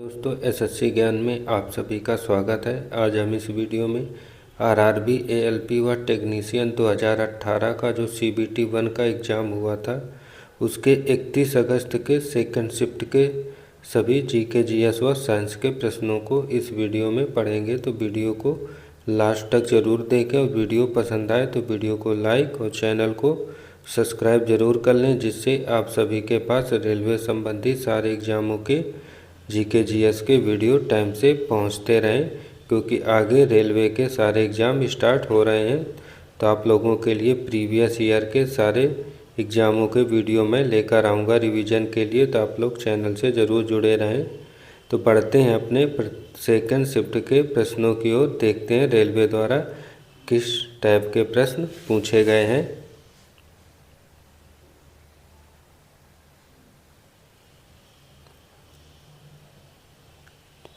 दोस्तों एसएससी ज्ञान में आप सभी का स्वागत है। आज हम इस वीडियो में आरआरबी एएलपी व टेक्नीशियन 2018 का जो सीबीटी 1 का एग्ज़ाम हुआ था उसके 31 अगस्त के सेकंड शिफ्ट के सभी जीके जीएस व साइंस के प्रश्नों को इस वीडियो में पढ़ेंगे। तो वीडियो को लास्ट तक ज़रूर देखें और वीडियो पसंद आए तो वीडियो को लाइक और चैनल को सब्सक्राइब ज़रूर कर लें, जिससे आप सभी के पास रेलवे संबंधी सारे एग्ज़ामों के जीके जीएस के वीडियो टाइम से पहुंचते रहें, क्योंकि आगे रेलवे के सारे एग्ज़ाम स्टार्ट हो रहे हैं। तो आप लोगों के लिए प्रीवियस ईयर के सारे एग्ज़ामों के वीडियो मैं लेकर आऊँगा रिवीजन के लिए, तो आप लोग चैनल से ज़रूर जुड़े रहें। तो बढ़ते हैं अपने सेकंड शिफ्ट के प्रश्नों की ओर, देखते हैं रेलवे द्वारा किस टाइप के प्रश्न पूछे गए हैं।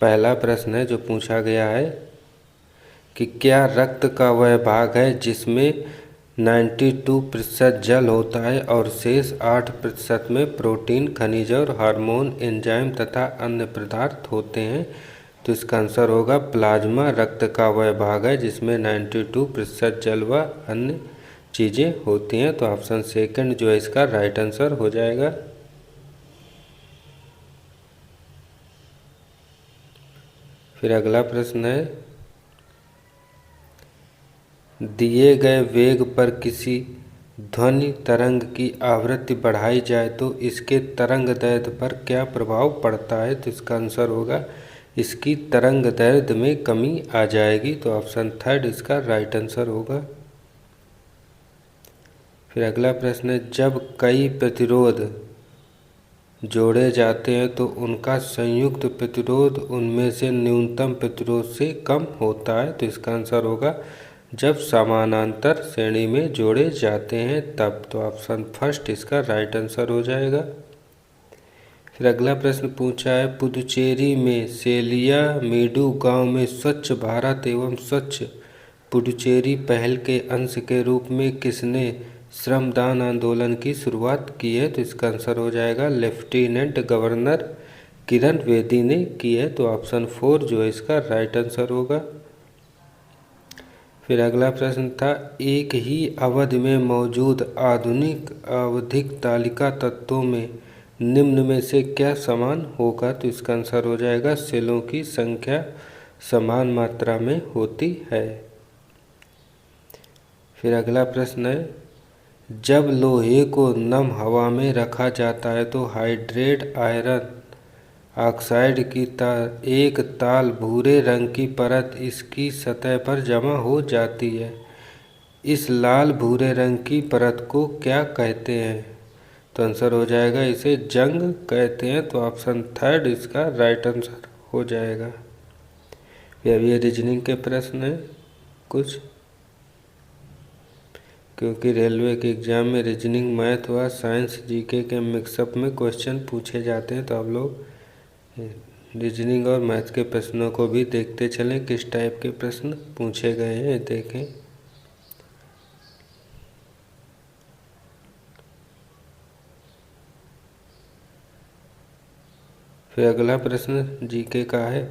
पहला प्रश्न है जो पूछा गया है कि क्या रक्त का वह भाग है जिसमें 92% जल होता है और शेष 8% में प्रोटीन, खनिज और हार्मोन, एंजाइम तथा अन्य पदार्थ होते हैं। तो इसका आंसर होगा प्लाज्मा रक्त का वह भाग है जिसमें 92% जल व अन्य चीज़ें होती हैं। तो ऑप्शन सेकंड जो है इसका राइट आंसर हो जाएगा। फिर अगला प्रश्न है, दिए गए वेग पर किसी ध्वनि तरंग की आवृत्ति बढ़ाई जाए तो इसके तरंग दैर्ध्य पर क्या प्रभाव पड़ता है। तो इसका आंसर होगा इसकी तरंग दैर्ध्य में कमी आ जाएगी। तो ऑप्शन थर्ड इसका राइट आंसर होगा। फिर अगला प्रश्न है, जब कई प्रतिरोध जोड़े जाते हैं तो उनका संयुक्त प्रतिरोध उनमें से न्यूनतम प्रतिरोध से कम होता है। तो इसका आंसर होगा जब समानांतर श्रेणी में जोड़े जाते हैं तब। तो ऑप्शन फर्स्ट इसका राइट आंसर हो जाएगा। फिर अगला प्रश्न पूछा है, पुडुचेरी में सेलियामेडू गांव में स्वच्छ भारत एवं स्वच्छ पुडुचेरी पहल के अंश के रूप में किसने श्रमदान आंदोलन की शुरुआत की है। तो इसका आंसर हो जाएगा लेफ्टिनेंट गवर्नर किरण बेदी ने की है। तो ऑप्शन फोर जो है इसका राइट आंसर होगा। फिर अगला प्रश्न था, एक ही अवधि में मौजूद आधुनिक आवधिक तालिका तत्वों में निम्न में से क्या समान होगा। तो इसका आंसर हो जाएगा सेलों की संख्या समान मात्रा में होती है। फिर अगला प्रश्न है, जब लोहे को नम हवा में रखा जाता है तो हाइड्रेट आयरन ऑक्साइड की एक ताल भूरे रंग की परत इसकी सतह पर जमा हो जाती है। इस लाल भूरे रंग की परत को क्या कहते हैं। तो आंसर हो जाएगा इसे जंग कहते हैं। तो ऑप्शन थर्ड इसका राइट आंसर हो जाएगा। फिर ये रीजनिंग के प्रश्न हैं कुछ, क्योंकि रेलवे के एग्ज़ाम में रीजनिंग, मैथ व साइंस जीके के मिक्सअप में क्वेश्चन पूछे जाते हैं। तो आप लोग रीजनिंग और मैथ के प्रश्नों को भी देखते चलें किस टाइप के प्रश्न पूछे गए हैं, देखें। फिर अगला प्रश्न जीके का है,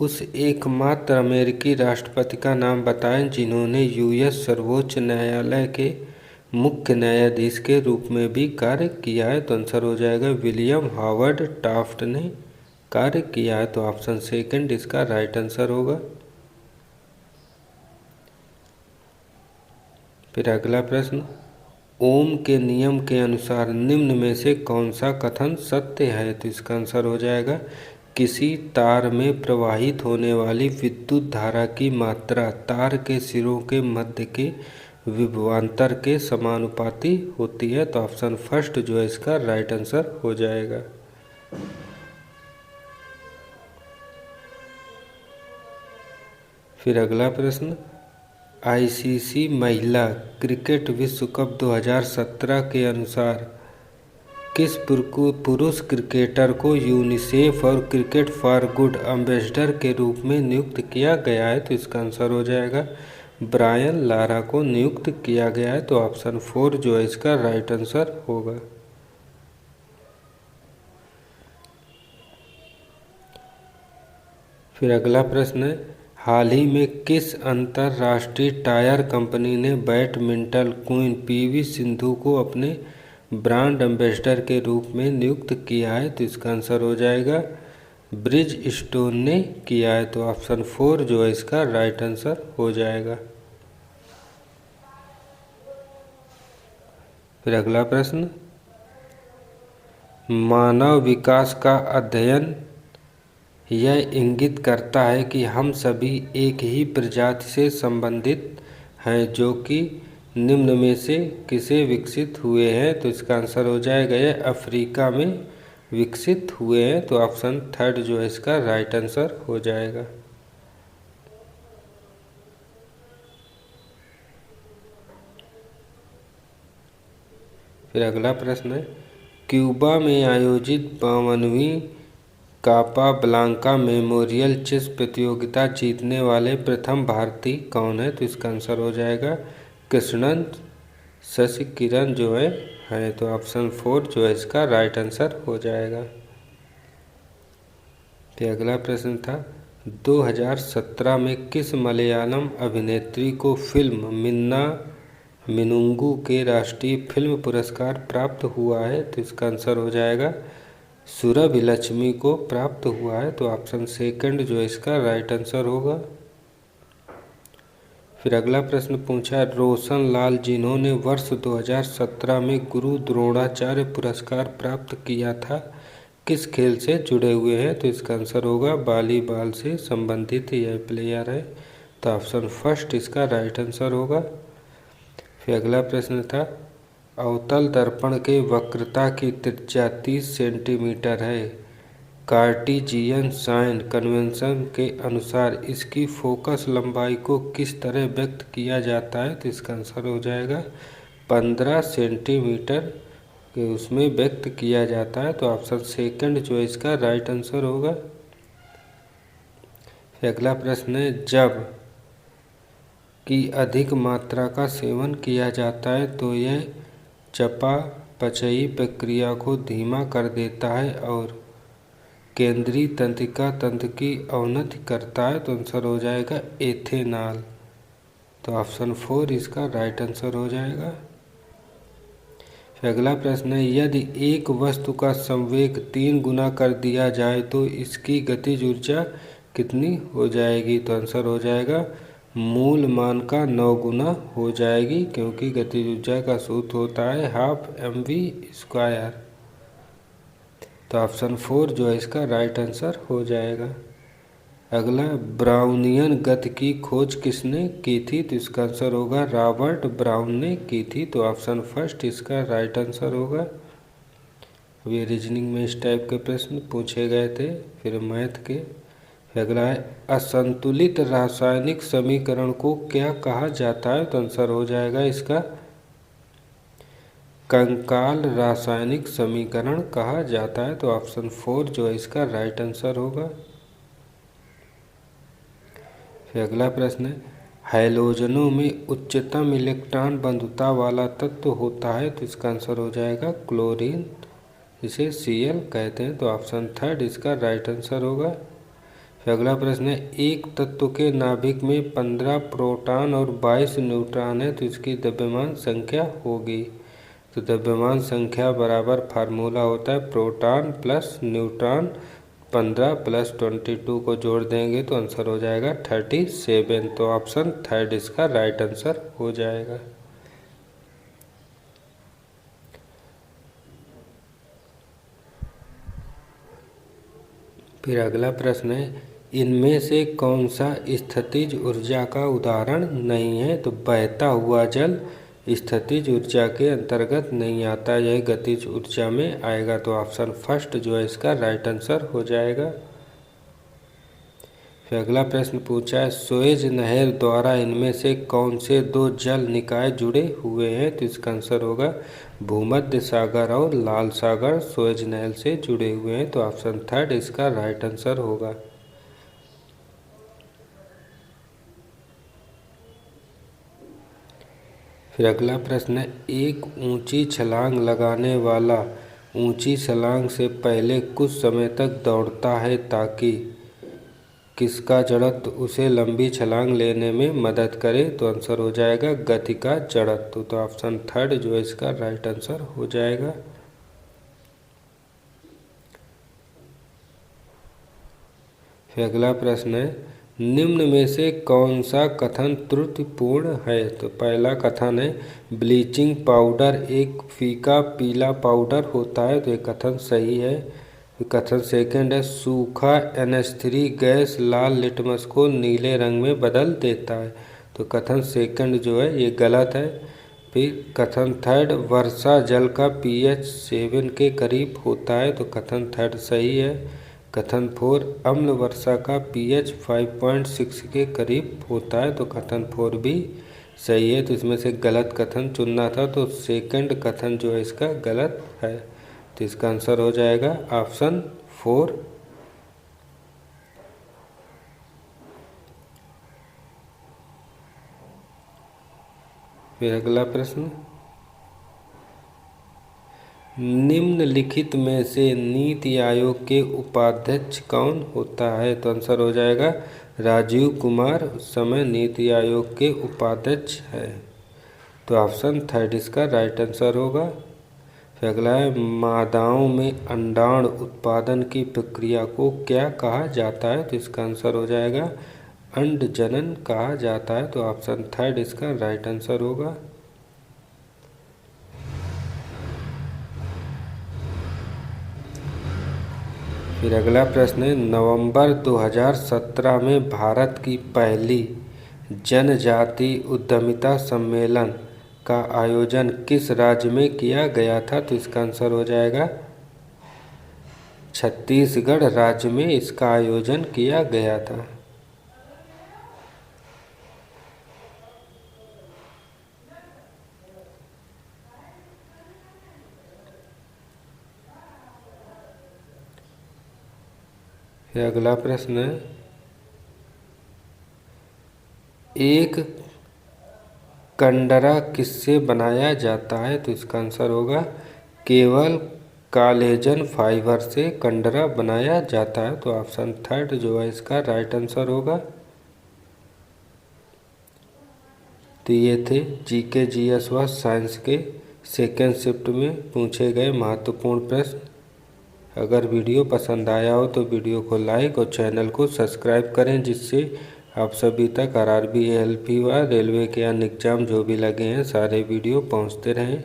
उस एकमात्र अमेरिकी राष्ट्रपति का नाम बताएं जिन्होंने यूएस सर्वोच्च न्यायालय के मुख्य न्यायाधीश के रूप में भी कार्य किया है। तो आंसर हो जाएगा विलियम हावर्ड टाफ्ट ने कार्य किया है। तो ऑप्शन सेकंड इसका राइट आंसर होगा। फिर अगला प्रश्न, ओम के नियम के अनुसार निम्न में से कौन सा कथन सत्य है। तो इसका आंसर हो जाएगा किसी तार में प्रवाहित होने वाली विद्युत धारा की मात्रा तार के सिरों के मध्य के विभवांतर के समानुपाती होती है। तो ऑप्शन फर्स्ट जो है इसका राइट आंसर हो जाएगा। फिर अगला प्रश्न, आईसीसी महिला क्रिकेट विश्व कप 2017 के अनुसार किस पुरुष क्रिकेटर को यूनिसेफ और क्रिकेट फॉर गुड एम्बेसडर के रूप में नियुक्त किया गया है। तो इसका आंसर हो जाएगा ब्रायन लारा को नियुक्त किया गया है। तो ऑप्शन फोर जो है इसका राइट आंसर होगा। फिर अगला प्रश्न है, हाल ही में किस अंतर्राष्ट्रीय टायर कंपनी ने बैडमिंटन क्वीन पीवी सिंधु को अपने ब्रांड एम्बेसडर के रूप में नियुक्त किया है? तो इसका आंसर हो जाएगा ब्रिज स्टोन ने किया है। तो ऑप्शन 4 जो है इसका राइट आंसर हो जाएगा। फिर अगला प्रश्न, मानव विकास का अध्ययन यह इंगित करता है कि हम सभी एक ही प्रजाति से संबंधित हैं जो कि निम्न में से किसे विकसित हुए हैं? तो इसका आंसर हो जाएगा यह अफ्रीका में विकसित हुए हैं। तो ऑप्शन 3 जो है इसका राइट आंसर हो जाएगा। फिर अगला प्रश्न है, क्यूबा में आयोजित 52वीं कापाब्लांका मेमोरियल चेस प्रतियोगिता जीतने वाले प्रथम भारतीय कौन है? तो इसका आंसर हो जाएगा कृष्णन शशिकिरण जो है। तो ऑप्शन 4 जो है इसका राइट आंसर हो जाएगा। फिर अगला प्रश्न था, 2017 में किस मलयालम अभिनेत्री को फिल्म मिन्ना मिनुंगू के राष्ट्रीय फिल्म पुरस्कार प्राप्त हुआ है? तो इसका आंसर हो जाएगा सुरभिलक्ष्मी को प्राप्त हुआ है। तो ऑप्शन 2 जो है इसका राइट आंसर होगा। फिर अगला प्रश्न पूछा, रोशन लाल जिन्होंने वर्ष 2017 में गुरु द्रोणाचार्य पुरस्कार प्राप्त किया था किस खेल से जुड़े हुए हैं? तो इसका आंसर होगा वॉलीबॉल से संबंधित यह प्लेयर है। तो ऑप्शन 1 इसका राइट आंसर होगा। फिर अगला प्रश्न था, अवतल दर्पण के वक्रता की त्रिज्या 30 सेंटीमीटर है। कार्टेशियन साइन कन्वेंशन के अनुसार इसकी फोकस लंबाई को किस तरह व्यक्त किया जाता है? तो इसका आंसर हो जाएगा 15 सेंटीमीटर के उसमें व्यक्त किया जाता है। तो ऑप्शन 2 जो है इसका राइट आंसर होगा। फिर अगला प्रश्न है, जब की अधिक मात्रा का सेवन किया जाता है तो यह चयापचयी प्रक्रिया को धीमा कर देता है और केंद्रीय तंत्रिका तंत्र की अवनति करता है। तो आंसर हो जाएगा एथेनॉल। तो ऑप्शन 4 इसका राइट आंसर हो जाएगा। फिर अगला प्रश्न है, यदि एक वस्तु का संवेग 3 गुना कर दिया जाए तो इसकी गतिज ऊर्जा कितनी हो जाएगी? तो आंसर हो जाएगा मूल मान का 9 गुना हो जाएगी, क्योंकि गतिज ऊर्जा का सूत्र होता है हाफ mv²। तो ऑप्शन 4 जो है इसका राइट आंसर हो जाएगा। अगला, ब्राउनियन गति की खोज किसने की थी? तो इसका आंसर होगा रॉबर्ट ब्राउन ने की थी। तो ऑप्शन 1 इसका राइट आंसर होगा। ये रीजनिंग में इस टाइप के प्रश्न पूछे गए थे। फिर मैथ के अगला है, असंतुलित रासायनिक समीकरण को क्या कहा जाता है? तो आंसर हो जाएगा इसका कंकाल रासायनिक समीकरण कहा जाता है। तो ऑप्शन 4 जो है इसका राइट आंसर होगा। फिर अगला प्रश्न है, हैलोजनों में उच्चतम इलेक्ट्रॉन बंधुता वाला तत्व होता है? तो इसका आंसर हो जाएगा क्लोरीन, इसे Cl कहते हैं। तो ऑप्शन 3 इसका राइट आंसर होगा। फिर अगला प्रश्न है, एक तत्व के नाभिक में 15 प्रोटॉन और 22 न्यूट्रॉन है तो इसकी द्रव्यमान संख्या होगी। तो द्रव्यमान संख्या बराबर फार्मूला होता है प्रोटॉन प्लस न्यूट्रॉन 15 प्लस 22 को जोड़ देंगे तो आंसर हो जाएगा 37। तो ऑप्शन 3 इसका राइट आंसर हो जाएगा। फिर अगला प्रश्न है, इनमें से कौन सा स्थितिज ऊर्जा का उदाहरण नहीं है? तो बहता हुआ जल स्थितिज ऊर्जा के अंतर्गत नहीं आता, यह गतिज ऊर्जा में आएगा। तो ऑप्शन 1 जो है इसका राइट आंसर हो जाएगा। फिर अगला प्रश्न पूछा है, सुएज नहर द्वारा इनमें से कौन से 2 जल निकाय जुड़े हुए हैं? तो इसका आंसर होगा भूमध्य सागर और लाल सागर सुएज नहर से जुड़े हुए हैं। तो ऑप्शन 3 इसका राइट आंसर होगा। फिर अगला प्रश्न है, एक ऊंची छलांग लगाने वाला ऊंची छलांग से पहले कुछ समय तक दौड़ता है ताकि किसका जड़त्व उसे लंबी छलांग लेने में मदद करे? तो आंसर हो जाएगा गति का जड़त्व। तो ऑप्शन थर्ड जो है इसका राइट आंसर हो जाएगा। फिर अगला प्रश्न है, निम्न में से कौन सा कथन त्रुटिपूर्ण है? तो पहला कथन है ब्लीचिंग पाउडर एक फीका पीला पाउडर होता है, तो ये कथन सही है। कथन सेकंड है सूखा NH3 गैस लाल लिटमस को नीले रंग में बदल देता है, तो कथन सेकंड जो है ये गलत है। फिर कथन थर्ड वर्षा जल का pH 7 के करीब होता है, तो कथन थर्ड सही है। कथन फोर अम्ल वर्षा का pH 5.6 के करीब होता है, तो कथन फोर भी सही है। तो इसमें से गलत कथन चुनना था, तो सेकंड कथन जो है इसका गलत है। तो इसका आंसर हो जाएगा ऑप्शन फोर। फिर अगला प्रश्न, निम्नलिखित में से नीति आयोग के उपाध्यक्ष कौन होता है? तो आंसर हो जाएगा राजीव कुमार उस समय नीति आयोग के उपाध्यक्ष है, तो ऑप्शन थर्ड इसका राइट आंसर होगा। फिर अगला है मादाओं में अंडाणु उत्पादन की प्रक्रिया को क्या कहा जाता है? तो इसका आंसर हो जाएगा अंड जनन कहा जाता है, तो ऑप्शन थर्ड इसका राइट आंसर होगा। फिर अगला प्रश्न है नवंबर 2017 में भारत की पहली जनजाति उद्यमिता सम्मेलन का आयोजन किस राज्य में किया गया था? तो इसका आंसर हो जाएगा छत्तीसगढ़ राज्य में इसका आयोजन किया गया था। फिर अगला प्रश्न है एक कंडरा किससे बनाया जाता है? तो इसका आंसर होगा केवल कॉलेजन फाइबर से कंडरा बनाया जाता है, तो ऑप्शन थर्ड जो है इसका राइट आंसर होगा। तो ये थे GK GS व साइंस के सेकेंड शिफ्ट में पूछे गए महत्वपूर्ण प्रश्न। अगर वीडियो पसंद आया हो तो वीडियो को लाइक और चैनल को सब्सक्राइब करें, जिससे आप सभी तक RRB ALP व रेलवे के अन्य एग्जाम जो भी लगे हैं सारे वीडियो पहुंचते रहें।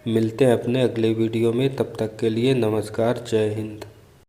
मिलते हैं अपने अगले वीडियो में, तब तक के लिए नमस्कार, जय हिंद।